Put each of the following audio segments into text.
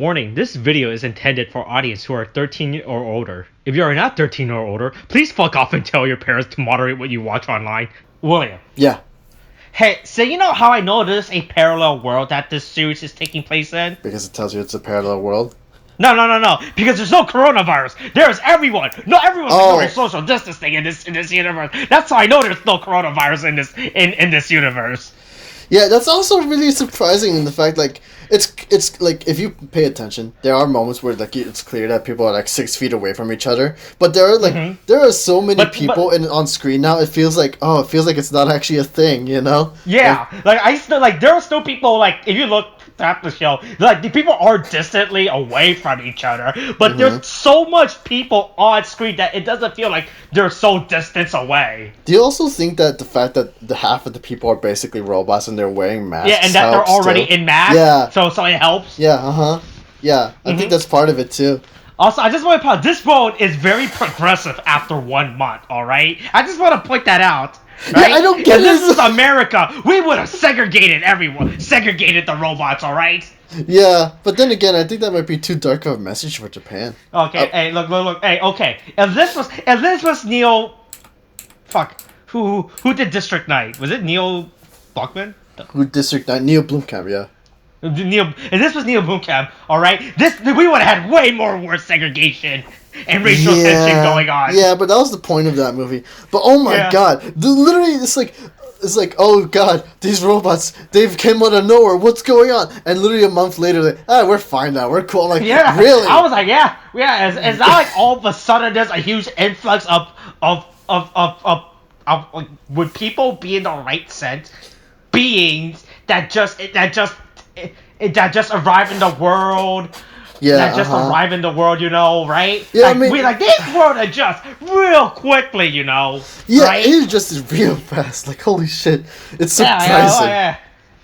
Warning, this video is intended for audience who are 13 or older. If you are not 13 or older, please fuck off and tell your parents to moderate what you watch online. William. Yeah. Hey, so you know how I know this is a parallel world that this series is taking place in? Because it tells you it's a parallel world? No. Because there's no coronavirus. There's everyone. No, everyone's doing social distancing in this universe. That's how I know there's no coronavirus in this universe. Yeah, that's also really surprising in the fact, like, it's like, if you pay attention, there are moments where, like, it's clear that people are, like, 6 feet away from each other, but there are, like, there are so many people on screen now, it feels like it's not actually a thing, you know? Yeah, there are still people, like, if you look at the show, like, the people are distantly away from each other, but there's so much people on screen that it doesn't feel like they're so distance away. Do you also think that the fact that the half of the people are basically robots and they're wearing masks? Yeah, and that they're already in masks? Yeah. So it helps? Yeah, Yeah, I think that's part of it, too. Also, I just want to point out, this world is very progressive after 1 month, alright? I just want to point that out. Right? Yeah, I don't get it. This is America. We would have segregated everyone. Segregated the robots, alright? Yeah, but then again, I think that might be too dark of a message for Japan. Okay, hey, look, hey, okay. If this was Neil... Fuck. Who did District 9? Was it Neil Buckman? Who District 9? Neil Blomkamp, yeah. If this was Neil Blomkamp, alright, we would have had way more worse segregation and racial tension going on. Yeah, but that was the point of that movie. But oh my god, literally, it's like, oh god, these robots, they've came out of nowhere, what's going on? And literally a month later, like, we're fine now, we're cool. I'm like, really? I was like, it's not like all of a sudden there's a huge influx of would people be in the right sense, beings that just arrive in the world. Yeah, that just arrive in the world, you know, right? Yeah, like, this world adjusts real quickly, you know. Yeah, right? it adjusted real fast. Like, holy shit, it's surprising.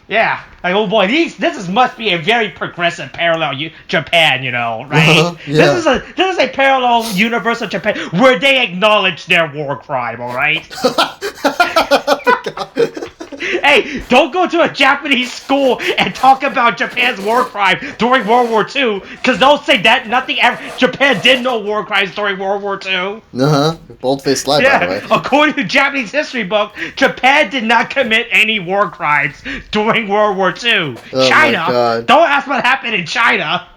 Yeah. Like, oh boy, this must be a very progressive parallel Japan, you know, right? Yeah. This is a parallel universe of Japan where they acknowledge their war crime, all right? Hey, don't go to a Japanese school and talk about Japan's war crime during World War II, because they'll say that Japan did no war crimes during World War II. Bold-faced lie, by the way. According to Japanese history book, Japan did not commit any war crimes during World War II. Oh China, don't ask what happened in China.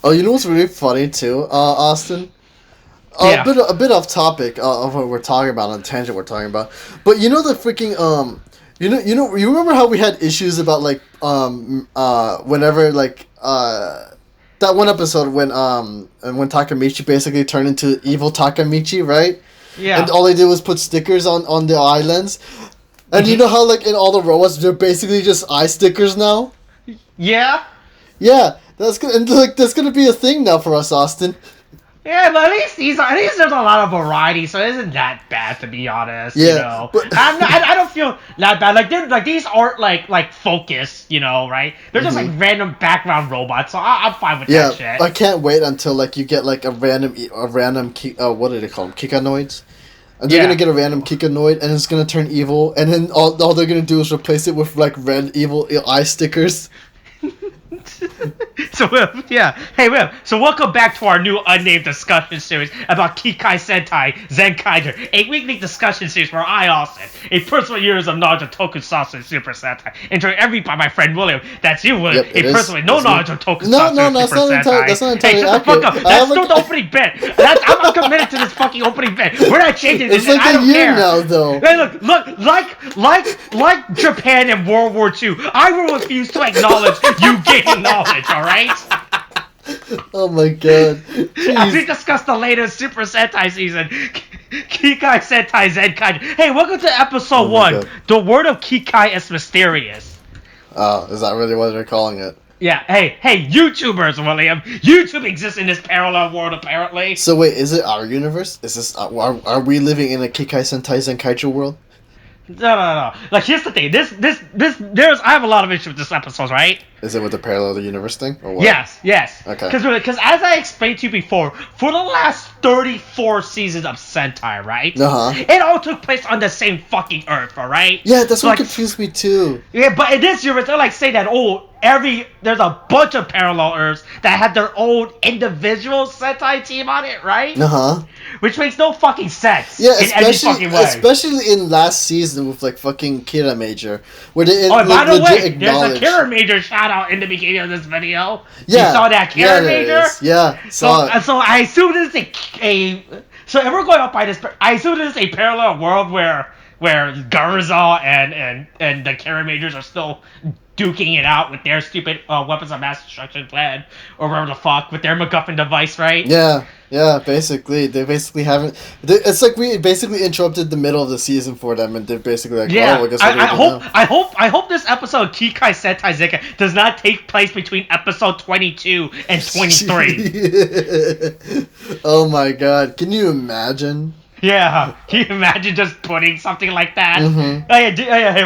Oh, you know what's really funny too, Austin? A bit off topic of what we're talking about, on the tangent we're talking about. But you know the freaking you remember how we had issues about like whenever like that one episode when Takamichi basically turned into evil Takamichi, right? Yeah. And all they did was put stickers on the islands. And you know how like in all the robots they're basically just eye stickers now? Yeah. Yeah, that's gonna be a thing now for us, Austin. Yeah, but at least there's a lot of variety, so it isn't that bad, to be honest. Yeah, you know, but I don't feel that bad. Like these aren't like focused, you know, right? They're just like random background robots, so I'm fine with that shit. I can't wait until like you get like a random what do they call them? Kikanoids. And they're gonna get a random Kikanoid, and it's gonna turn evil, and then all they're gonna do is replace it with like red evil eye stickers. So hey Will, so welcome back to our new unnamed discussion series about Kikai Sentai Zenkaiger, a weekly discussion series where I, Austin, a personal years of knowledge of tokusatsu and Super Sentai, enjoyed every by my friend William. That's you, William. A personally no knowledge of tokusatsu and Super Sentai. That's not entirely Hey, shut the fuck up. That's still the opening bit. I'm committed to this fucking opening bit. We're not changing this. It's like I don't care now, though. Hey, look, like Japan in World War II, I will refuse to acknowledge you gaining knowledge, alright? Oh my god. As we discuss the latest Super Sentai season, Kikai Sentai Zenkaiger. Hey, welcome to episode 1. God. The word of Kikai is mysterious. Oh, is that really what they're calling it? Yeah, hey, YouTubers, William. YouTube exists in this parallel world, apparently. So wait, is it our universe? Is this are we living in a Kikai Sentai Zenkaiger world? No. Like, here's the thing. I have a lot of issues with this episode, right? Is it with the parallel universe thing, or what? Yes. Okay. Because as I explained to you before, for the last 34 seasons of Sentai, right? It all took place on the same fucking Earth, alright? Yeah, that's what confused me too. Yeah, but in this universe, they're like saying that, there's a bunch of parallel Earths that had their own individual Sentai team on it, right? Uh-huh. Which makes no fucking sense. Yeah, in any fucking way. especially in last season with like fucking Kira Major, where they by the way, acknowledge... there's a Kira Major shout out in the beginning of this video. Yeah, you saw that Kira Major? Yeah, so I assume this is so if we're going up by this, I assume this is a parallel world where Garza and the Kira Majors are still duking it out with their stupid weapons of mass destruction plan, or whatever the fuck, with their MacGuffin device, right? Yeah, basically. They basically haven't... It's like we basically interrupted the middle of the season for them, and they're basically like, yeah. oh, I guess I hope this episode, Kikai Sentai Zenkaiger, does not take place between episode 22 and 23. Oh my god. Can you imagine? Yeah, can you imagine just putting something like that? Mm-hmm. Hey,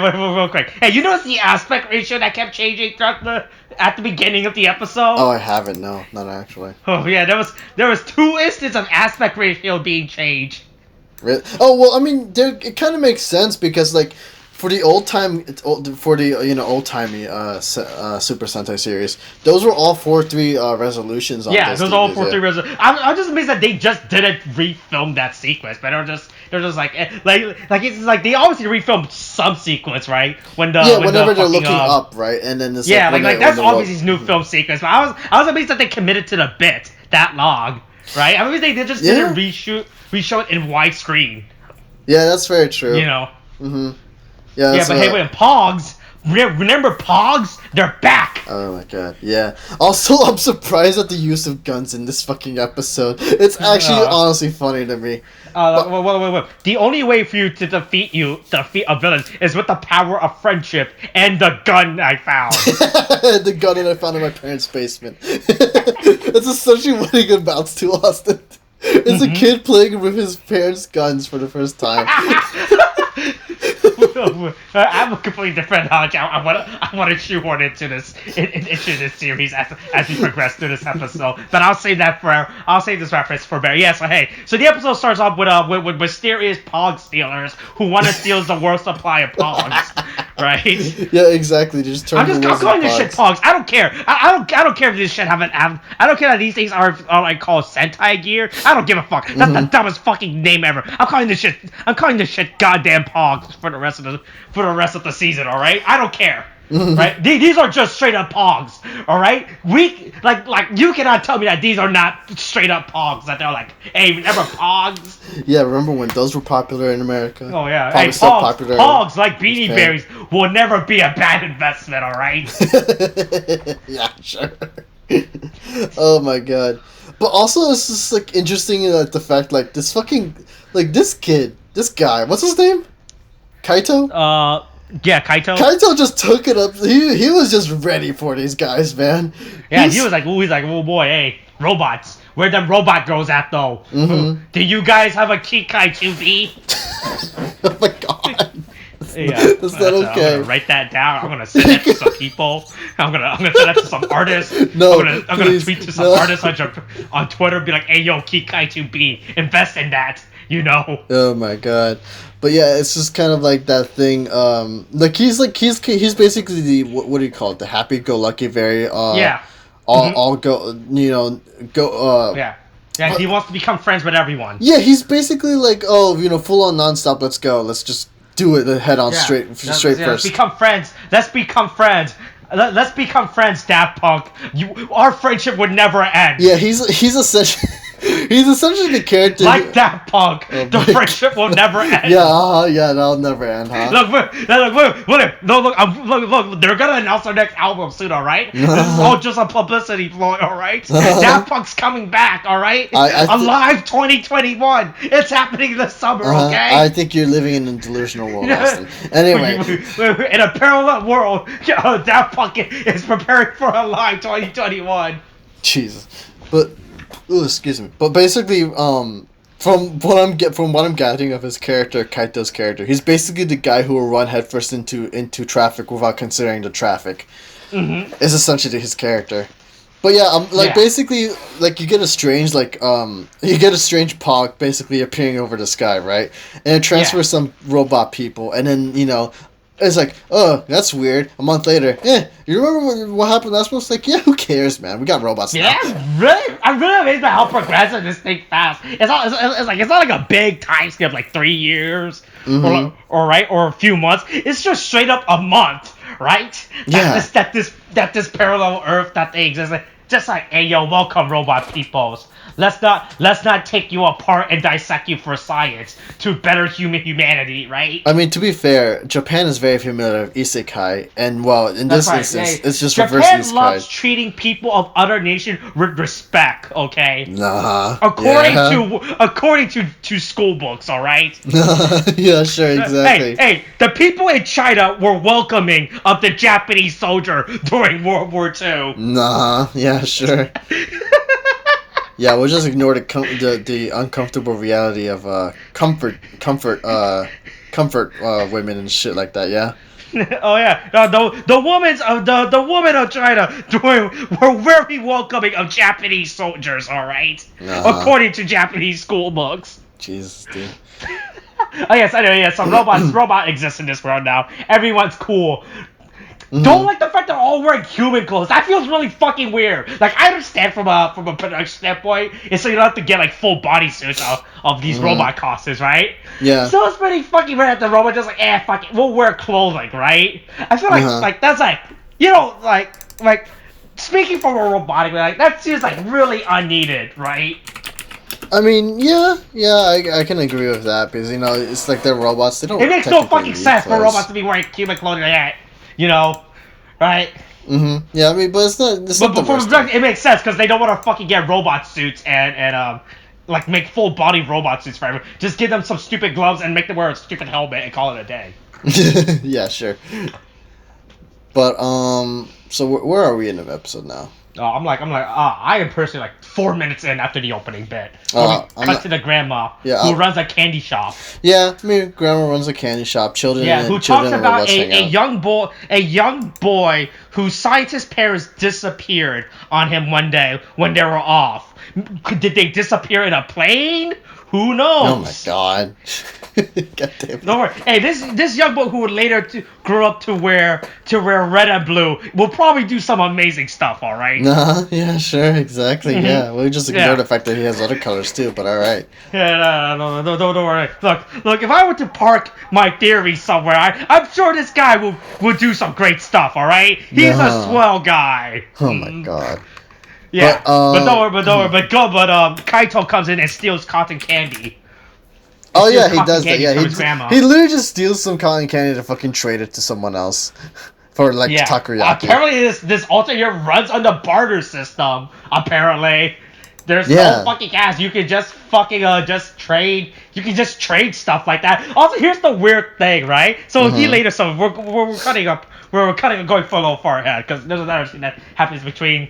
wait, real quick. Hey, you notice the aspect ratio that kept changing at the beginning of the episode? Oh, I haven't. No, not actually. Oh yeah, there was 2 instances of aspect ratio being changed. Really? Oh well, I mean, it kind of makes sense because like for the old timey Super Sentai series, those were all 4:3 resolutions on. Yeah, those are all 4:3 resolutions. I'm just amazed that they just didn't refilm that sequence, but they're just like it's like they obviously refilmed some sequence, right? Whenever they're looking up, right, and then it's like that's obviously his new film sequence. But I was amazed that they committed to the bit that long, right? I mean they just didn't reshow it in widescreen. Yeah, that's very true. You know. Mm-hmm. Yeah, but hey, wait, Pogs. Remember Pogs? They're back! Oh my god, yeah. Also, I'm surprised at the use of guns in this fucking episode. It's actually honestly funny to me. Wait. The only way for you to defeat a villain is with the power of friendship and the gun I found. The gun that I found in my parents' basement. That's essentially what it amounts to, Austin. It's a kid playing with his parents' guns for the first time. I have a completely different knowledge. I want to shoehorn into this series as we progress through this episode. But I'll save this reference for Barry. Yeah. So the episode starts off with mysterious Pog stealers who want to steal the world supply of Pogs. Right? Yeah, exactly. I'm calling this shit Pogs. I don't care. I don't care if this shit I don't care that these things are like called Sentai gear. I don't give a fuck. That's the dumbest fucking name ever. I'm calling this shit goddamn Pogs for the rest of the season. All right? I don't care. Right? These are just straight up Pogs. All right? You cannot tell me that these are not straight up Pogs. That they're like, hey, remember Pogs? Yeah, remember when those were popular in America? Oh yeah, hey, Pogs like Beanie Berries will never be a bad investment. All right? Yeah, sure. Oh my god. But also, it's just like interesting the fact like this fucking this guy, what's his name? Kaito? Yeah, Kaito. Kaito just took it up. He was just ready for these guys, man. Yeah, he was like, oh boy, hey, robots. Where them robot girls at though? Mm-hmm. Do you guys have a Kikai 2B? Oh my god. Yeah, that's not okay. I'm gonna write that down. I'm gonna send that to some people. I'm gonna send that to some artists. No, I'm gonna tweet to some artists on Twitter. Be like, hey yo, Kikai 2B, invest in that. You know. Oh my god. But yeah, it's just kind of like that thing. He's basically the what do you call it? The happy-go-lucky, very all go yeah. Yeah, he wants to become friends with everyone. Yeah, he's basically like, full on nonstop. Let's go. Let's just do it head on straight first. Let's become friends. Let's become friends, Daft Punk. Our friendship would never end. Yeah, he's essentially. He's essentially the character like Daft Punk. The friendship will never end. Yeah, that'll never end, huh? Look, they're gonna announce their next album soon, all right? This is all just a publicity ploy, all right? Daft Punk's coming back, all right? Alive 2021. It's happening this summer, okay? I think you're living in a delusional world, Austin. Anyway, in a parallel world, Daft Punk is preparing for Alive 2021. Jesus, but. Ooh, excuse me. But basically, from what I'm gathering of his character, Kaito's character, he's basically the guy who will run headfirst into traffic without considering the traffic. Mm-hmm. Is essentially his character. But yeah, basically, like you get a strange Pog basically appearing over the sky, right? And it transfers some robot people, and then It's like, oh, that's weird. A month later, you remember what happened last month? It's like, yeah, who cares, man? We got robots now. Yeah, really. I'm really amazed by how progressive this thing fast. It's not like a big time skip, like 3 years, or a few months. It's just straight up a month, right? That this parallel Earth that they exist. Just like, hey, yo, welcome, robot peoples. Let's not take you apart and dissect you for science to better humanity, right? I mean, to be fair, Japan is very familiar with isekai, and well, in this instance, it's just reverse isekai. Japan loves treating people of other nations with respect. Okay. Nah. According to school books, all right. Yeah, sure, exactly. Hey, the people in China were welcoming of the Japanese soldier during World War II. Nah. Yeah, sure. Yeah, we'll just ignore the uncomfortable reality of comfort women and shit like that. Yeah. Oh yeah, the women of China were very welcoming of Japanese soldiers. All right, according to Japanese school books. Jesus, dude. Oh yes, anyway, yeah. So robot exists in this world now. Everyone's cool. Don't like the fact they're all wearing human clothes. That feels really fucking weird. Like, I understand from a production standpoint, it's so you don't have to get like full bodysuits of these robot costumes, right? Yeah. So it's pretty fucking weird that the robot just like, fuck it, we'll wear clothing, right? I feel like that's like, you know, like speaking from a robotic way, like that seems like really unneeded, right? I mean, yeah, I can agree with that because, you know, it's like they're robots. They don't. It makes no fucking sense for robots to be wearing human clothing like that. You know, right? Yeah, I mean, but it's not. But for it makes sense because they don't want to fucking get robot suits and like make full body robot suits for everyone. Just give them some stupid gloves and make them wear a stupid helmet and call it a day. Yeah, sure. But so where are we in the episode now? I am personally like 4 minutes in after the opening bit. Cut to the grandma who runs a candy shop. Yeah, I mean, grandma runs a candy shop. Who talks about a young boy whose scientist parents disappeared on him one day when they were off. Did they disappear in a plane? Who knows? Oh my god. God damn. Don't worry. Hey, this young boy who would later grow up to wear red and blue will probably do some amazing stuff. All right. Yeah, sure, exactly. Yeah, we'll just ignore the fact that he has other colors too. But all right. Yeah, no, don't worry. Look. If I were to park my theory somewhere, I'm sure this guy will do some great stuff. All right. He's a swell guy. Oh my god. Yeah, but don't worry. But Kaito comes in and steals cotton candy. Oh yeah, he does that. Yeah, he literally just steals some cotton candy to fucking trade it to someone else for like takoyaki. Apparently, this alternate here runs on the barter system. Apparently, there's no fucking cash. You can just fucking just trade. You can just trade stuff like that. Also, here's the weird thing, right? So he later, so we're cutting up. We're going for a little far ahead because there's another thing that happens between.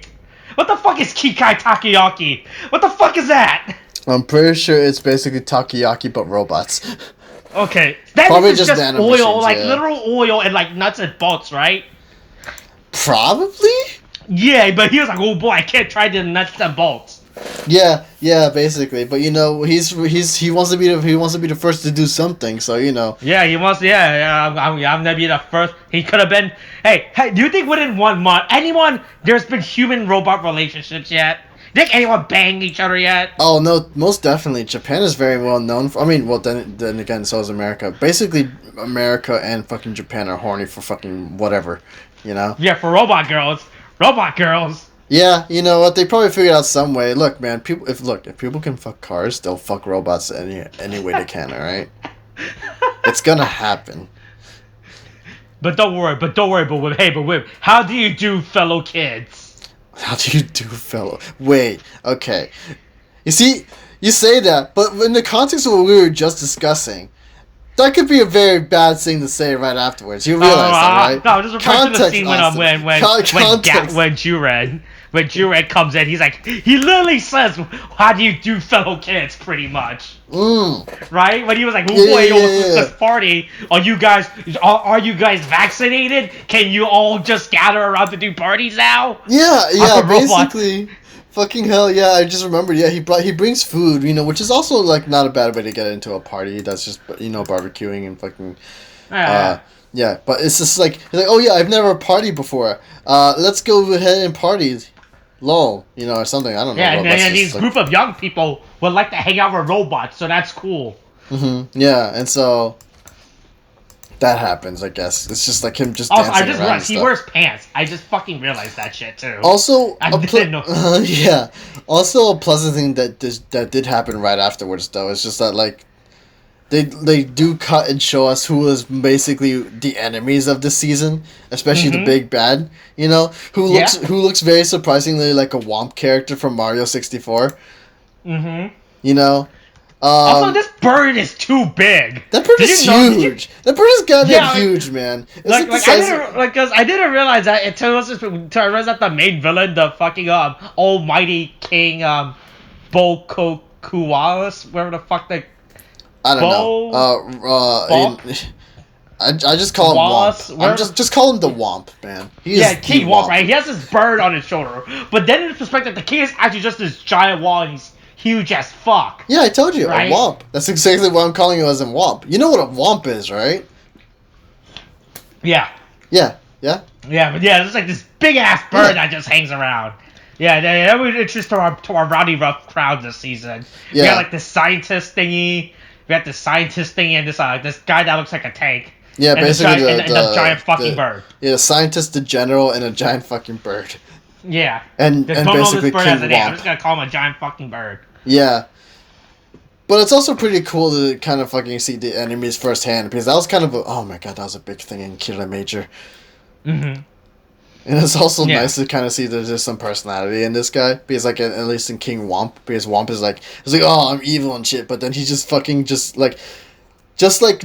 What the fuck is Kikai Takoyaki? What the fuck is that? I'm pretty sure it's basically takoyaki but robots. Okay, that probably is just oil, machines, like literal oil and like nuts and bolts, right? Probably. Yeah, but he was like, "Oh boy, I can't try the nuts and bolts." Yeah, basically. But you know, he wants to be the first to do something. So you know. Yeah, he wants. I'm gonna be the first. He could have been. Hey, do you think within 1 month, there's been human robot relationships yet? Do you think anyone banged each other yet? Oh no, most definitely. Japan is very well known for. I mean, well then again, so is America. Basically, America and fucking Japan are horny for fucking whatever, you know. Yeah, for robot girls. Yeah, you know what? They probably figured out some way. Look, man, if people can fuck cars, they'll fuck robots any way they can. All right, it's gonna happen. But don't worry. But Wim, how do you do, fellow kids? How do you do, fellow? Wait, okay. You see, you say that, but in the context of what we were just discussing, that could be a very bad thing to say right afterwards. You realize that, right? No, just refer to the scene when Jured comes in. He's like, he literally says, "How do you do, fellow kids?" Pretty much. Right? When he was like, this party. Are you guys vaccinated? Can you all just gather around to do parties now? Yeah, basically. Fucking hell, yeah, I just remembered, yeah, he brings food, you know, which is also, like, not a bad way to get into a party. That's just, you know, barbecuing and fucking, Yeah, but it's just like, he's like, oh yeah, I've never partied before. Let's go ahead and party. Lol, or something. I don't know. Yeah, Well, and these group of young people would like to hang out with robots, so that's cool. Yeah, and so that happens, I guess. It's just like him just also, dancing I just around realized and he stuff. wears pants. I just fucking realized that shit too. Also, I didn't know. yeah. Also, a pleasant thing that did happen right afterwards, though, is just that like they do cut and show us who was basically the enemies of the season, especially the big bad. Who looks very surprisingly like a Womp character from Mario 64. Also, this bird is too big. That bird is huge. That bird is goddamn huge, man. It's I didn't realize that until I realized that the main villain, the fucking almighty king Bokokuwalis, whatever the fuck they. I don't know. I just call him Womp. I'm just call him the Womp, man. King Womp, right? He has this bird on his shoulder, but then in the perspective, the king is actually just this giant wall, and he's huge as fuck. Yeah, I told you, right? A Womp. That's exactly what I'm calling him as a Womp. You know what a Womp is, right? Yeah. Yeah. It's like this big ass bird that just hangs around. Yeah, that was interesting to our rowdy rough crowd this season. Yeah. We got like this scientist thingy. We got this scientist thingy and this guy that looks like a tank. Yeah, basically the giant fucking bird. Yeah, the scientist, the general, and a giant fucking bird. Yeah. And basically King Womp. I'm just gonna call him a giant fucking bird. Yeah. But it's also pretty cool to kind of fucking see the enemies firsthand, because that was kind of oh my god, that was a big thing in Killer Major. And it's also nice to kind of see that there's some personality in this guy, because like at least in King Womp, because Womp is like, he's like, oh, I'm evil and shit, but then he just fucking just like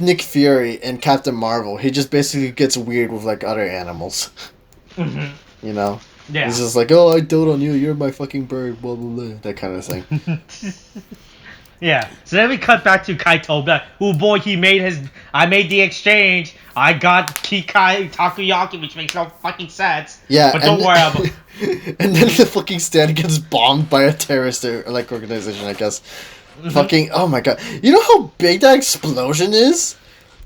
Nick Fury and Captain Marvel, he just basically gets weird with like other animals. Yeah. He's just like, oh, I dote on you, you're my fucking bird, blah blah blah, that kind of thing. Yeah. So then we cut back to Kaito. Oh boy, I made the exchange. I got Kikai Takoyaki, which makes no fucking sense. Yeah. But don't worry about it. And then the fucking stand gets bombed by a terrorist organization, I guess. Fucking, oh my god. You know how big that explosion is?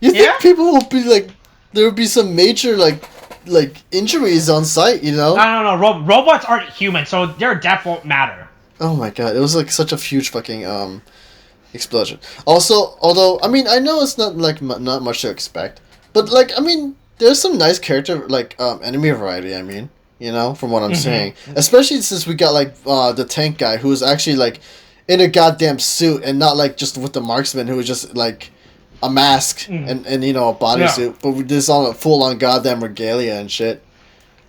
You think people will be like, there would be some major like injuries on site, No. Robots aren't human, so their death won't matter. Oh my god, it was like such a huge fucking explosion. Also, although I mean, I know it's not like not much to expect, but like I mean, there's some nice character like enemy variety. I mean, from what I'm saying, especially since we got like the tank guy who was actually like in a goddamn suit and not like just with the marksman who was just like a mask and a bodysuit, but with this on a full on goddamn regalia and shit.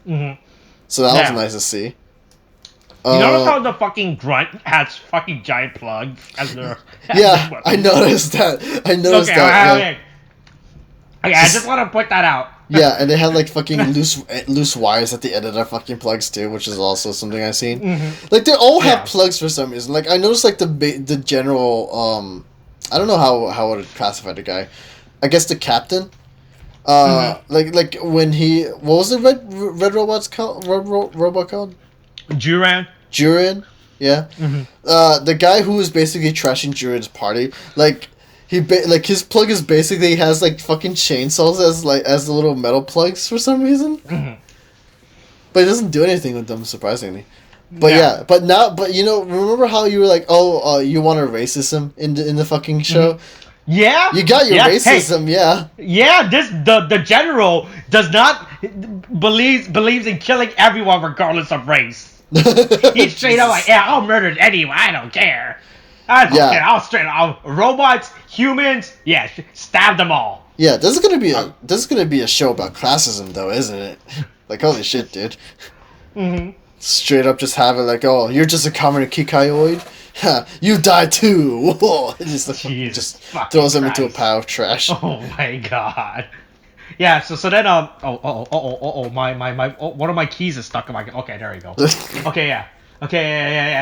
So that was nice to see. You notice how the fucking grunt has fucking giant plugs as their... Yeah, I noticed that. Okay, I just want to point that out. Yeah, and they had like fucking loose wires at the end of their fucking plugs too, which is also something I've seen. Like they all have plugs for some reason. Like I noticed like the general I don't know how I would classify the guy. I guess the captain. Like when he, what was the red robot's called? Robot called? Juran, yeah. The guy who was basically trashing Juran's party, like his plug is basically has like fucking chainsaws as the little metal plugs for some reason. But he doesn't do anything with them, surprisingly. But remember how you were like, you want to racism in the fucking show? Yeah, you got your racism. Hey, the general does not believes in killing everyone regardless of race. He's straight up like, I'll murder anyone. I don't care. I don't care. I'll straight up robots, humans. Yeah, stab them all. Yeah, this is gonna be a show about classism, though, isn't it? Like, holy shit, dude. Straight up, just have it like, you're just a common Kikaioid. You die too. Whoa. Just throws him into a pile of trash. Oh my god. Yeah, so then my one of my keys is stuck in my. Okay, there we go. Okay, yeah.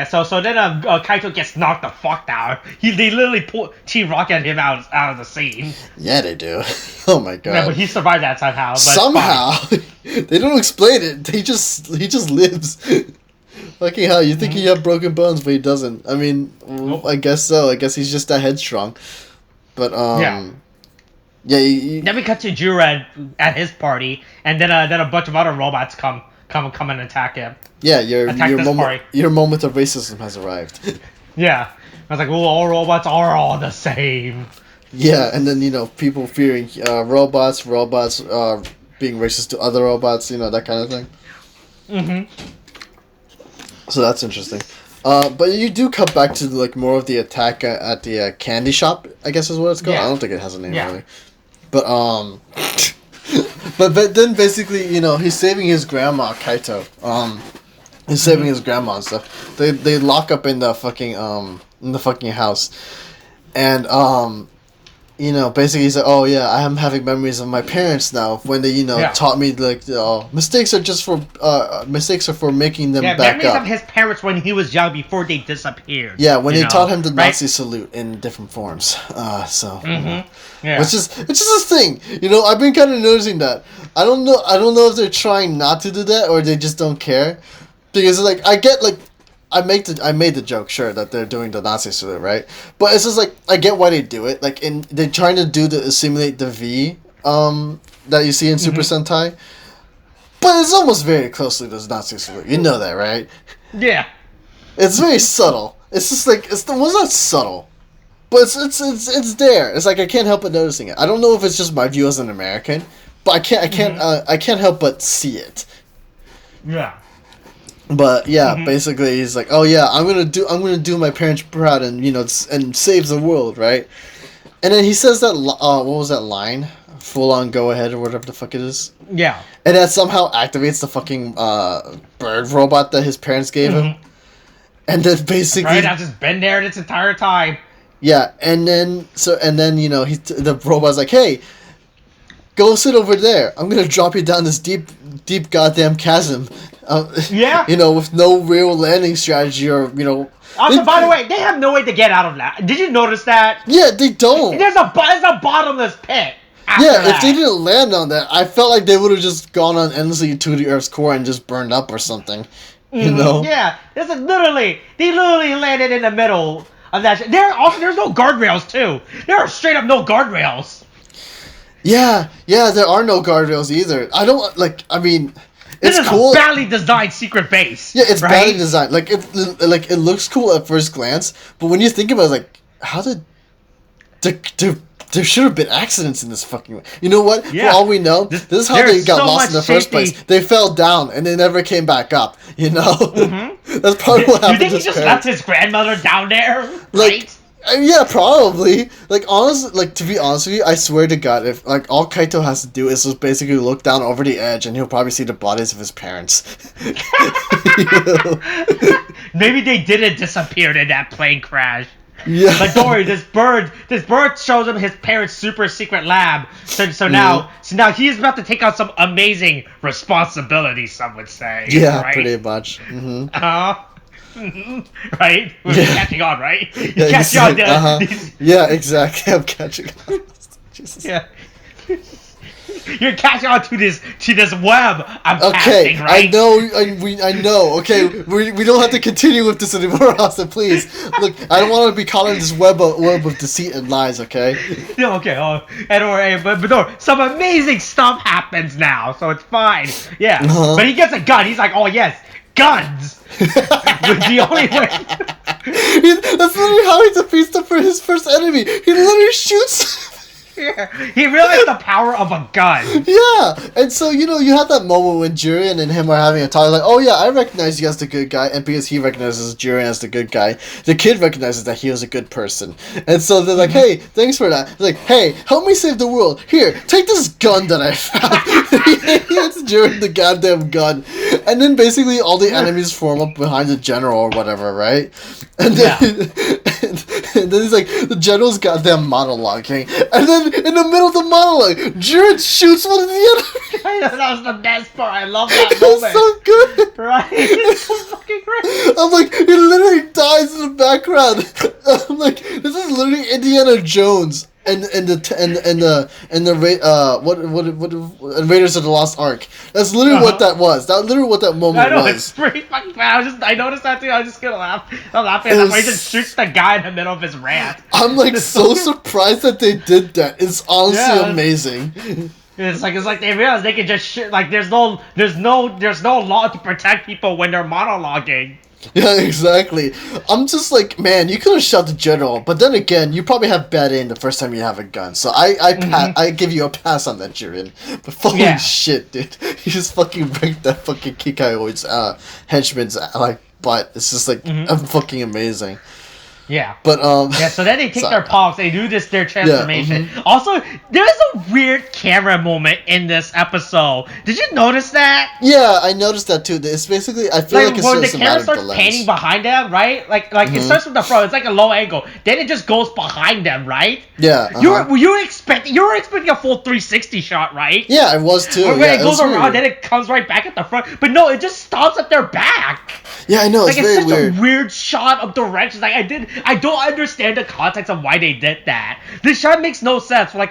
So then Kaito gets knocked the fuck down. They literally pull T-Rocket him out of the scene. Yeah, they do. Oh my god. Yeah, but he survived that somehow. But somehow they don't explain it. He just lives. Fucking hell, you think he had broken bones, but he doesn't. I mean, I guess so. I guess he's just that headstrong. But Yeah. Then we cut to Jiro at his party, and then a bunch of other robots come and attack him. Yeah, your moment of racism has arrived. Yeah, I was like, well, all robots are all the same. Yeah, and then people fearing robots being racist to other robots, that kind of thing. Mm-hmm. So that's interesting. But you do cut back to like more of the attack at the candy shop, I guess is what it's called. Yeah. I don't think it has a name really. But but then basically he's saving his grandma Kaito. He's saving his grandma and stuff. They lock up in the fucking house, and basically he's like, oh yeah, I am having memories of my parents now when they taught me like mistakes are for making them back memories up. of his parents when he was young before they disappeared. Yeah, when they taught him the Nazi salute in different forms. Yeah. Which is a thing. I've been kind of noticing that. I don't know if they're trying not to do that or they just don't care. Because like I made the joke, sure, that they're doing the Nazi salute, right? But it's just like I get why they do it. Like they're trying to simulate the V that you see in Super Sentai. But it's almost very closely to the Nazi salute. You know that, right? Yeah. It's very subtle. It's just like not subtle. But it's there. It's like I can't help but noticing it. I don't know if it's just my view as an American, but I can't help but see it. Yeah. But yeah, basically he's like, oh yeah, I'm gonna do my parents proud and and save the world, right? And then he says that what was that line? Full on go ahead or whatever the fuck it is. Yeah. And that somehow activates the fucking bird robot that his parents gave him. And then basically, right, I've just been there this entire time. Yeah, and then the robot's like, hey, go sit over there. I'm gonna drop you down this deep goddamn chasm. With no real landing strategy or Also, by the way, they have no way to get out of that. Did you notice that? Yeah, they don't. There's a bottomless pit. If they didn't land on that, I felt like they would have just gone on endlessly to the Earth's core and just burned up or something. Yeah, they literally landed in the middle of that. There's no guardrails too. There are straight up no guardrails. Yeah, there are no guardrails either. I don't like. I mean, this it's is cool. A badly designed secret base. Yeah, it's right? badly designed. Like it looks cool at first glance, but when you think about it, like, how did there should have been accidents in this fucking way. You know what? Yeah. For all we know, this is how they got lost in the first place. They fell down and they never came back up. That's probably what happened. You think he just left his grandmother down there? Right? Yeah, probably. Like, honestly, like, to be honest with you, I swear to God, if, like, all Kaito has to do is just basically look down over the edge and he'll probably see the bodies of his parents. Maybe they didn't disappear in that plane crash. Yeah. Like, don't worry, this bird shows him his parents' super secret lab. So now he's about to take on some amazing responsibilities, some would say. Yeah, right? pretty much. Right? We're catching on, right? Yeah, catching on. Yeah, exactly. I'm catching on. Jesus. Yeah. You're catching on to this web I'm casting, right? I know. Okay, we don't have to continue with this anymore, Austin. Please, look, I don't want to be caught in this web of deceit and lies. Okay. No, okay. But no, some amazing stuff happens now, so it's fine. Yeah. But he gets a gun. He's like, oh yes, guns. The only way. That's literally how he defeats his first enemy. He literally shoots. Yeah. He realized the power of a gun. Yeah, and so you have that moment when Jurian and him are having a talk, like, oh yeah, I recognize you as the good guy, and because he recognizes Jurian as the good guy, the kid recognizes that he was a good person, and so they're like, hey, thanks for that. They're like, hey, help me save the world. Here, take this gun that I found. He hands Jurian the goddamn gun, and then basically all the enemies form up behind the general or whatever, right? And then, and then he's like, the general's goddamn monologuing, and then in the middle of the monologue, Jared shoots one of the enemies. I know, that was the best part. I love that moment. It's so good. Right? It's so fucking great. I'm like, he literally dies in the background. I'm like, this is literally Indiana Jones Raiders of the Lost Ark. That's literally what that was. That's literally what that moment I know, was. it's pretty fucking bad. I noticed that too. I was just gonna laugh. I'm laughing at that where he just shoots the guy in the middle of his rant. I'm like so surprised that they did that. It's honestly amazing. It's like they realize they can just shit. Like there's no law to protect people when they're monologuing. Yeah, exactly. I'm just like, man, you could have shot the general, but then again, you probably have bad aim the first time you have a gun. So I give you a pass on that, Jiren. But fucking shit, dude, you just fucking break that fucking Kikaioid's henchman's like butt. It's just like fucking amazing. Yeah. But so then they take their pogs, they do their transformation. Yeah, also, there's a weird camera moment in this episode. Did you notice that? Yeah, I noticed that too. It's basically, I feel like it's when the camera starts panning behind them, right? Like it starts from the front, it's like a low angle. Then it just goes behind them, right? Yeah. You were expecting a full 360 shot, right? Yeah, I was too. When it goes around, then it comes right back at the front. But no, it just stops at their back. Yeah, I know. It's very weird. A weird shot of directions. Like I don't understand the context of why they did that. This shot makes no sense. Like,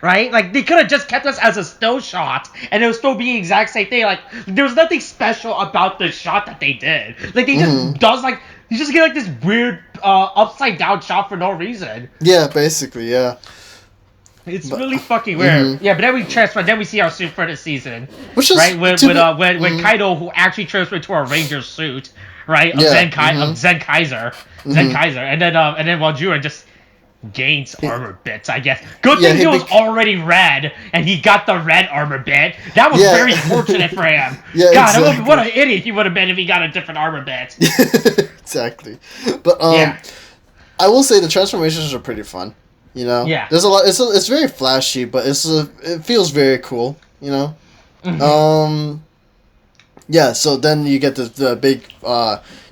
right? Like they could have just kept us as a still shot, and it would still be the exact same thing. Like there was nothing special about the shot that they did. Like they just does like you just get like this weird upside down shot for no reason. Yeah, basically, yeah. It's really fucking weird. Yeah, but then we transfer. Then we see our suit for the season, which is right when Kaido, who actually transferred to a ranger suit, right? Of Zenkaiger, and then while Jiren just gains armor bits, I guess. Good thing he was already red, and he got the red armor bit. That was very fortunate for him. Yeah, God, exactly. What an idiot he would have been if he got a different armor bit. Exactly, but I will say the transformations are pretty fun. You know, there's a lot. It's very flashy, but it feels very cool. You know, yeah. So then you get the big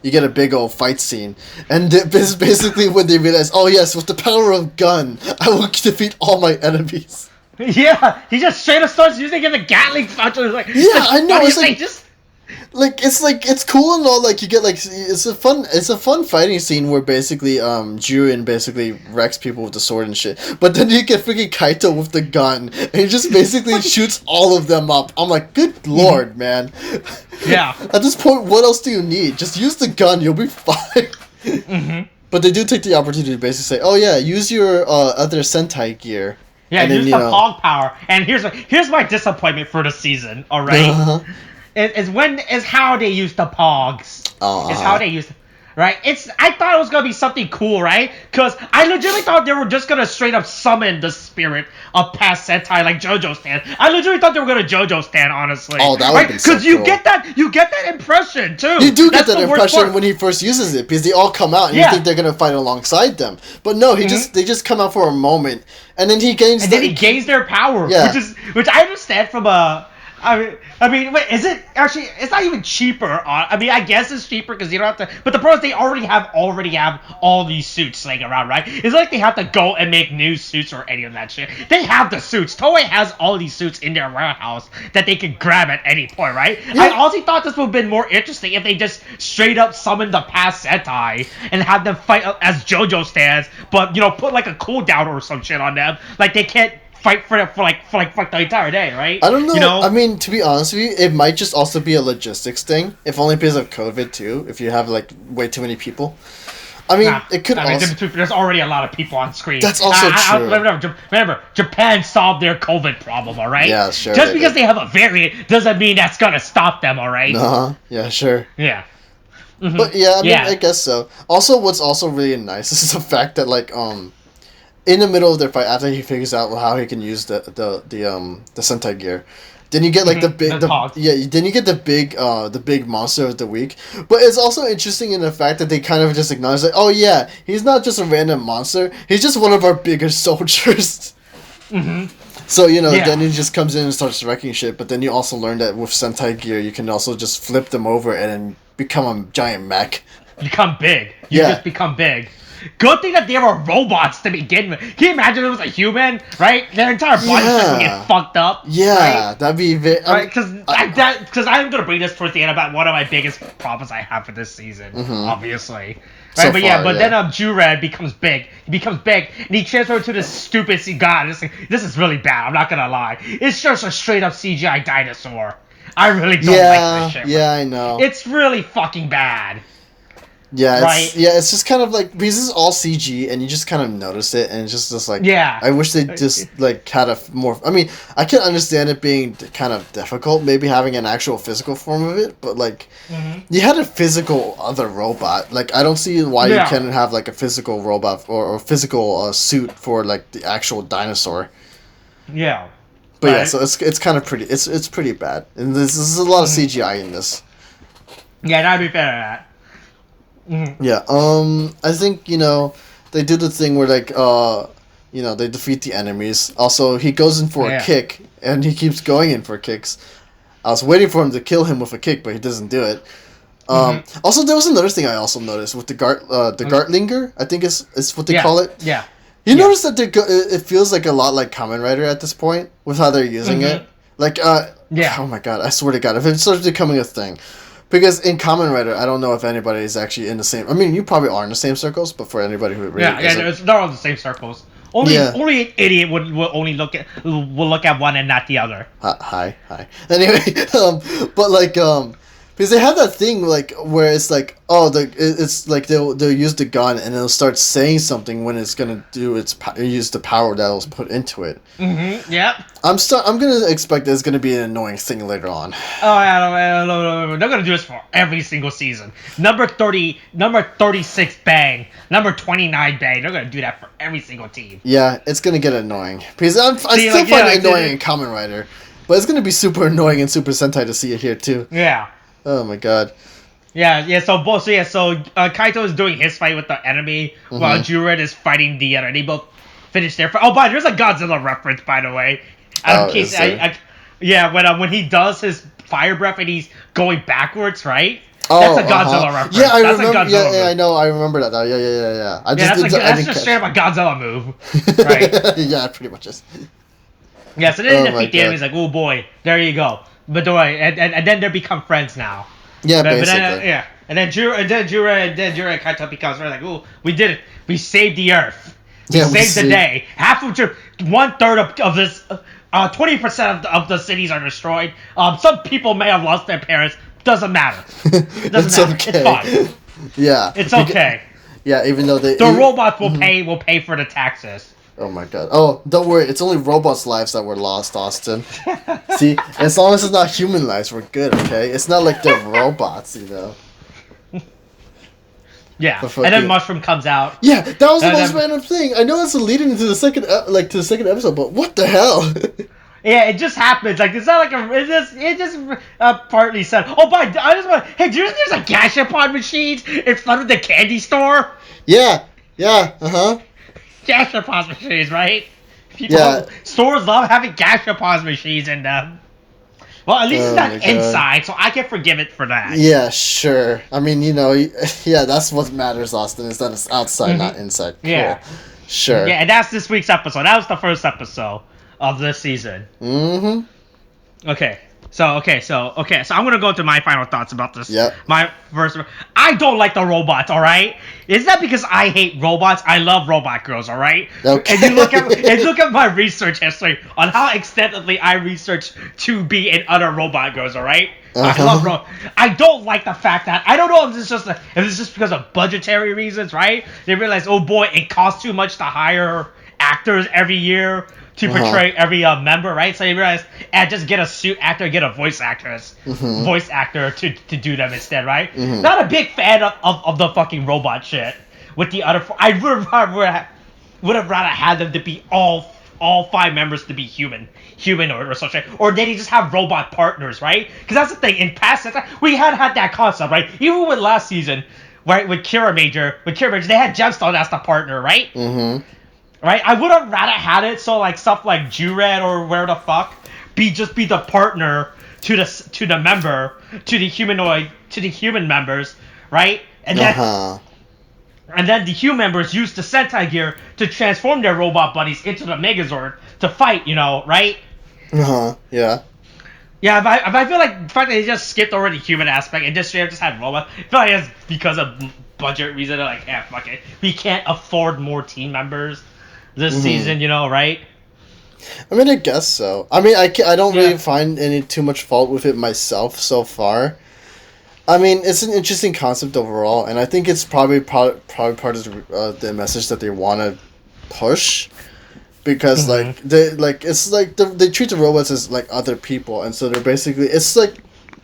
you get a big old fight scene, and this is basically when they realize, oh yes, with the power of gun, I will defeat all my enemies. Yeah, he just straight up starts using the Gatling punch. Like, I know. It's like it's cool and all. Like you get like it's a fun fighting scene where basically Jiren basically wrecks people with the sword and shit. But then you get freaking Kaito with the gun and he just basically shoots all of them up. I'm like, good lord, man. Yeah. At this point, what else do you need? Just use the gun. You'll be fine. But they do take the opportunity to basically say, oh yeah, use your other Sentai gear. Yeah, use the Pog power. And here's my disappointment for the season. All right. Is how they use the Pogs. Is how they use, right? I thought it was gonna be something cool, right? Because I legitimately thought they were just gonna straight up summon the spirit of past Sentai like JoJo Stan. I legitimately thought they were gonna JoJo Stan, honestly. Oh, that would be so cool. Because you get that impression too. You do get that impression when he first uses it, because they all come out and you think they're gonna fight alongside them. But no, they just come out for a moment, and then he gains. Then he gains their power, which I understand from a. I mean, wait, is it actually? It's not even cheaper. I mean, I guess it's cheaper because you don't have to. But the problem is they already have all these suits laying around, right? It's like they have to go and make new suits or any of that shit. They have the suits. Toei has all these suits in their warehouse that they can grab at any point, right? Yeah. I also thought this would have been more interesting if they just straight up summoned the past Sentai and had them fight as JoJo stands, but put like a cooldown or some shit on them, like they can't fight for the entire day, right? I don't know. I mean, to be honest with you, it might just also be a logistics thing. If only because of COVID too. If you have like way too many people, I mean, it could. There's already a lot of people on screen. That's also true. Remember, Japan solved their COVID problem, all right? Yeah, sure. Just because they have a variant doesn't mean that's gonna stop them, all right? Yeah, sure. Yeah. Mm-hmm. But yeah, I mean, I guess so. Also, what's also really nice is the fact that like in the middle of their fight, after he figures out how he can use the Sentai gear, then you get like then you get the big monster of the week. But it's also interesting in the fact that they kind of just acknowledge like, oh yeah, he's not just a random monster, he's just one of our bigger soldiers. So then he just comes in and starts wrecking shit. But then you also learn that with Sentai gear, you can also just flip them over and then become a giant mech. Become big. You just become big. Good thing that they were robots to begin with. Can you imagine if it was a human, right? Their entire body would get fucked up. Yeah, right? That'd be very... Right, because I'm going to bring this towards the end about one of my biggest problems I have for this season, obviously. Right, So but far, but then Jured becomes big. He becomes big, and he transfers to this stupid god. This is really bad. I'm not gonna lie. It's just a straight up CGI dinosaur. I really don't like this shit. Yeah, I know. It's really fucking bad. Yeah, right? It's just kind of like, because this is all CG, and you just kind of notice it, and it's just like, yeah. I wish they just like had a more. I mean, I can understand it being kind of difficult, maybe having an actual physical form of it, but like, you had a physical other robot. Like, I don't see why you can't have like a physical robot or physical suit for like the actual dinosaur. Yeah. But yeah, so it's kind of pretty. It's pretty bad, and this is a lot of CGI in this. Yeah, that'd be better at that. Yeah, I think, they do the thing where, like, they defeat the enemies. Also, he goes in for a kick, and he keeps going in for kicks. I was waiting for him to kill him with a kick, but he doesn't do it. Also, there was another thing I also noticed with the Gartlinger, I think is what they call it. Yeah. You notice that it feels like a lot like Kamen Rider at this point, with how they're using it? Like, oh my god, I swear to god, if it starts becoming a thing. Because in Kamen Rider, I don't know if anybody is actually in the same. I mean, you probably are in the same circles, but for anybody who really they're all the same circles. Only an idiot will only look at one and not the other. Hi. Anyway, but like because they have that thing like where it's like it's like they'll use the gun and it'll start saying something when it's gonna use the power that was put into it. Yep. I'm gonna expect there's gonna be an annoying thing later on. Oh yeah, no. They're gonna do this for every single season. Number 36 bang, number 29 bang. They're gonna do that for every single team. Yeah, it's gonna get annoying because I still find it annoying in Kamen Rider, but it's gonna be super annoying in Super Sentai to see it here too. Yeah. Oh my god. Yeah. So Kaito is doing his fight with the enemy while Jured is fighting the other. They both finish their fight. Oh, but there's a Godzilla reference, by the way. When he does his fire breath and he's going backwards, right? That's a Godzilla reference. Yeah, I remember. Yeah, I know. I remember that now. Yeah. That's just straight up a Godzilla move, right? Yeah, it pretty much is. Yeah, so then they defeat the enemy. He's like, oh boy, there you go. But and then they become friends now. Yeah, basically. And then Jura and Kaito becomes like, oh, we did it. We saved the Earth. We saved the day. 1/3 of this, 20% of the cities are destroyed. Some people may have lost their parents. Doesn't matter. It's okay. It's fine. Yeah. It's okay. Yeah, even though the robots will pay for the taxes. Oh my god. Oh, don't worry. It's only robots' lives that were lost, Austin. See, as long as it's not human lives, we're good, okay? It's not like they're robots, Yeah, and then Mushroom comes out. Yeah, that was the most random thing. I know that's leading into the second, episode, but what the hell? Yeah, it just happens. Like, it's not like it just partly said. Oh, but I just want. Hey, there's a gashapon machine in front of the candy store. Yeah. Gashapon machines, right? Yeah. Stores love having gashapon machines in them. Well, at least it's not inside, so I can forgive it for that. Yeah, sure. I mean, that's what matters, Austin, is that it's outside, not inside. Cool. Yeah. Sure. Yeah, and that's this week's episode. That was the first episode of this season. Okay. So I'm gonna go to my final thoughts about this. Yep. My first, I don't like the robots. All right, it's not because I hate robots. I love robot girls. All right. Okay. And you look at my research history on how extensively I researched to be in other robot girls. All right. I love robots. I don't like the fact that I don't know if it's just because of budgetary reasons. Right? They realize, oh boy, it costs too much to hire actors every year to portray every member, right? So you realize, just get a suit actor, get a voice actor to do them instead, right? Not a big fan of the fucking robot shit. With the other, I would have rather had them to be all 5 members to be human or something, or they just have robot partners, right? Because that's the thing. In past, we had that concept, right? Even with last season, right? With Kira Major, they had Gemstone as the partner, right? Right, I would have rather had it so like stuff like Jured or where the fuck be the partner to the member, to the human members, right? And then the human members use the Sentai gear to transform their robot buddies into the Megazord to fight, right? Yeah. Yeah, but I feel like the fact that they just skipped over the human aspect and just straight up just had robots. I feel like it's because of budget reason. They're like, fuck it, we can't afford more team members this season, right? I mean, I guess so. I mean, I don't really find any too much fault with it myself so far. I mean, it's an interesting concept overall, and I think it's probably part of the message that they want to push, because they treat the robots as like other people, and so they're basically it's like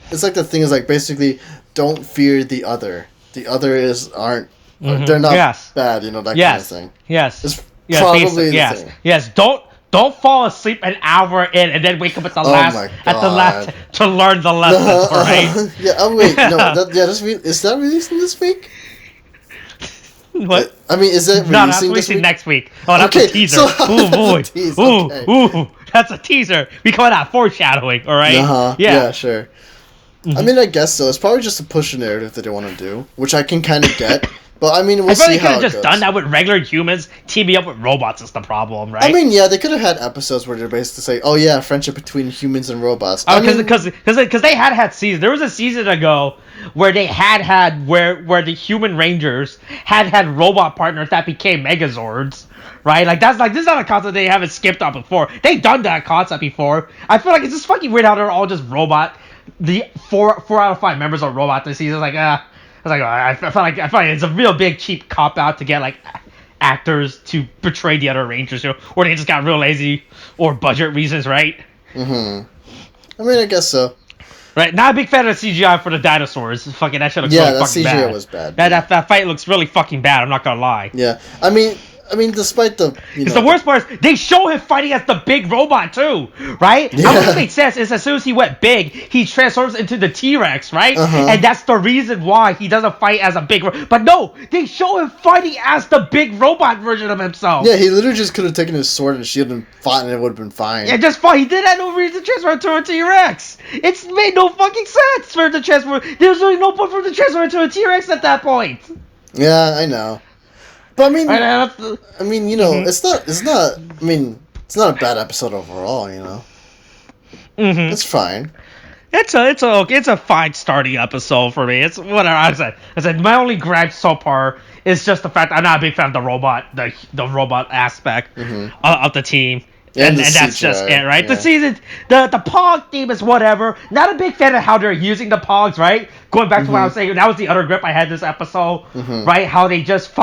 the thing is like basically don't fear the other. The other aren't they're not bad, that kind of thing. Yes. It's probably the thing. Yes. Don't fall asleep an hour in and then wake up at the last to learn the lessons, right? Yeah. Oh wait, no. Is that releasing this week? What? I mean, is it releasing no, that's releasing next week. Oh, that's a teaser. Ooh, boy. Ooh, that's a teaser. We call that foreshadowing, all right? Yeah, sure. I mean, I guess so. It's probably just to push a narrative that they want to do, which I can kind of get. But I mean, we'll see how it goes. I feel like they could have just done that with regular humans teaming up with robots is the problem, right? I mean, yeah, they could have had episodes where they're basically say, "Oh yeah, friendship between humans and robots." Because they had seasons. There was a season ago where they had where the human rangers had robot partners that became Megazords, right? Like this is not a concept they haven't skipped on before. They've done that concept before. I feel like it's just fucking weird how they're all just robot. The four out of 5 members are robots this season. I felt like it's a real big cheap cop out to get like actors to portray the other Rangers, or they just got real lazy or budget reasons, right? I mean, I guess so. Right, not a big fan of CGI for the dinosaurs. Fucking that shit looks really fucking bad. Yeah, that CGI was bad. That fight looks really fucking bad. I'm not gonna lie. Yeah, I mean, despite the the worst part is they show him fighting as the big robot too, right? Yeah. What makes sense is as soon as he went big, he transforms into the T-Rex, right? And that's the reason why he doesn't fight as a big. But no, they show him fighting as the big robot version of himself. Yeah, he literally just could have taken his sword and shield and fought, and it would have been fine. Yeah, just fine. He did have no reason to transform into a T-Rex. It's made no fucking sense for him to transform. There's really no point for him to transform into a T-Rex at that point. Yeah, I know. But I mean, it's not. I mean, it's not a bad episode overall. It's fine. It's a fine starting episode for me. It's whatever. I said my only gripe so far is just the fact I'm not a big fan of the robot aspect of the team. And that's just it, right? Yeah. The season, the Pog theme is whatever. Not a big fan of how they're using the Pogs, right? Going back to what I was saying, that was the other grip I had this episode, right? How they just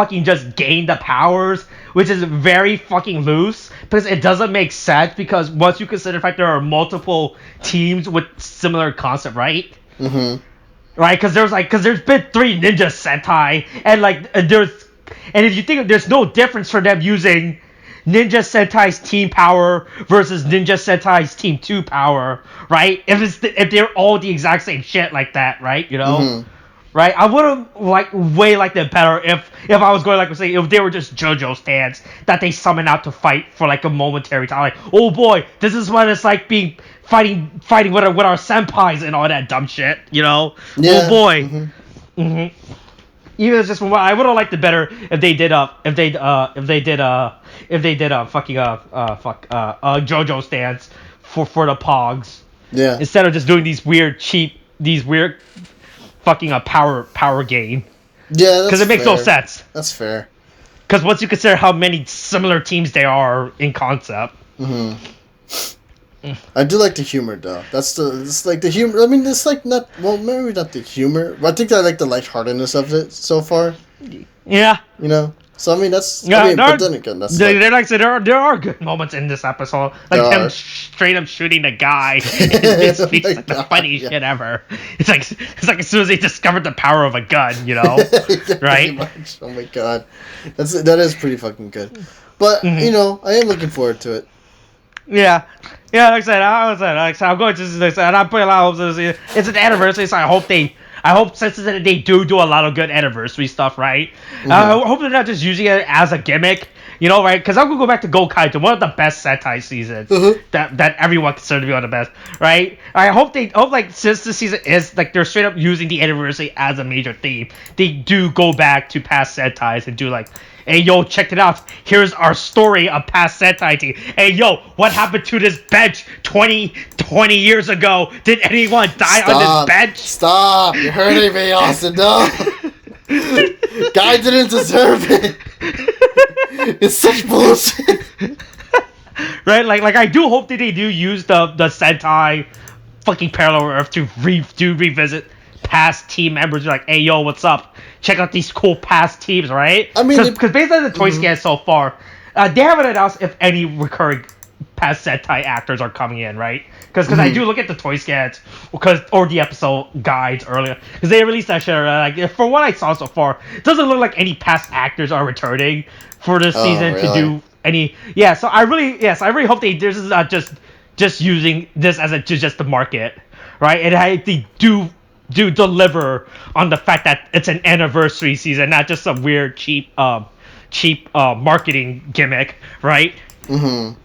gain the powers, which is very fucking loose, because it doesn't make sense, because once you consider the fact there are multiple teams with similar concept, right? Right? Because there's been 3 Ninja Sentai, and if you think there's no difference for them using Ninja Sentai's team power versus Ninja Sentai's team 2 power, right? If they're all the exact same shit like that, right? Right? I would have way liked it better if I was going if they were just JoJo stands that they summon out to fight for a momentary time. Like, oh boy, this is what it's like being fighting with our senpais and all that dumb shit, Yeah. Oh boy. Even just I would have liked it better if they did JoJo stands for the Pogs. Yeah. Instead of just doing these weird fucking power gain. Yeah, because it makes no sense. That's fair. Because once you consider how many similar teams there are in concept. I do like the humor though. It's like the humor. I mean, it's like not maybe not the humor, but I think I like the lightheartedness of it so far. Yeah. So I mean but then again, that's there are good moments in this episode, like them straight up shooting a guy. It's like the funniest shit ever. It's like as soon as they discovered the power of a gun, yeah, right? Oh my god, that is pretty fucking good. But I am looking forward to it. Yeah, like I said, I'm going to, and I'm putting a lot of hopes in this. It's an anniversary, so I hope since they do a lot of good anniversary stuff, right? I hope they're not just using it as a gimmick You know, right? Because I'm gonna go back to Gokaiger, one of the best Sentai seasons that everyone considered to be one of the best, right? I hope like since this season is like they're straight up using the anniversary as a major theme, they do go back to past Sentais and do like, hey yo, check it out. Here's our story of past Sentai team. Hey yo, what happened to this bench 20 years ago? Did anyone die on this bench? Stop! You're hurting me, Austin. No. Guy didn't deserve it. It's such bullshit. Right? Like I do hope that they do use the Sentai fucking parallel Earth to revisit past team members. Like, hey yo, what's up? Check out these cool past teams, right? I mean, because based on the toy scan so far, they haven't announced if any recurring past Sentai actors are coming in, right? Because I do look at the toy scans or the episode guides earlier, because they released that shit. Like, for what I saw so far, it doesn't look like any past actors are returning for this season to do any. Yeah, so I really hope this is not just using this as just the market, right? And they do deliver on the fact that it's an anniversary season, not just some weird cheap marketing gimmick, right? Mm-hmm.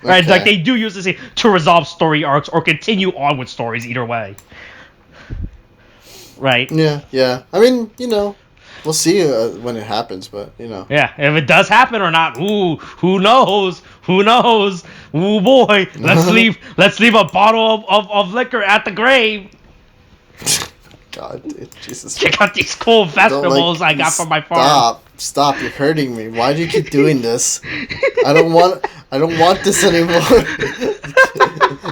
Right, like they do use this to resolve story arcs or continue on with stories either way. Right. Yeah. I mean, we'll see when it happens, but Yeah, if it does happen or not, who knows? Ooh boy, let's leave a bottle of liquor at the grave. God, dude, Jesus. Check out these cool vegetables I got from my farm. Stop! You're hurting me. Why do you keep doing this? I don't want this anymore.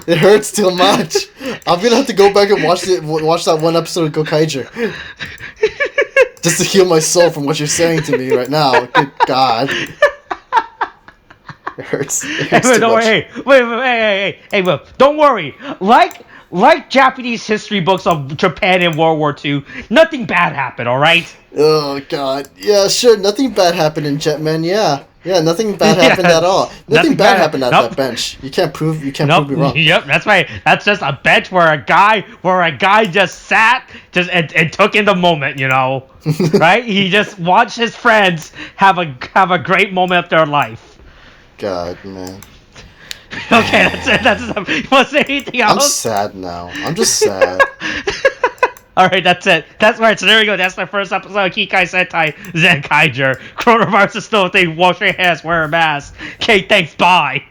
It hurts too much. I'm gonna have to go back and watch that one episode of Gokaiger. Just to heal my soul from what you're saying to me right now. Good God. It hurts. Hey, don't worry. Like Japanese history books of Japan in World War II, nothing bad happened, alright? Oh, God. Yeah, sure, nothing bad happened in Jetman, yeah. Yeah, nothing bad happened at all. Nothing bad happened at that bench. You can't prove me wrong. Yep, that's right. That's just a bench where a guy just sat and took in the moment, right? He just watched his friends have a great moment of their life. God, man. Okay, that's it. That's it. You want to say anything else? I'm sad now. I'm just sad. Alright, that's it. That's right. So there we go. That's the first episode of Kikai Sentai Zenkaiger. Coronavirus is still a thing. Wash your hands. Wear a mask. Okay, thanks. Bye.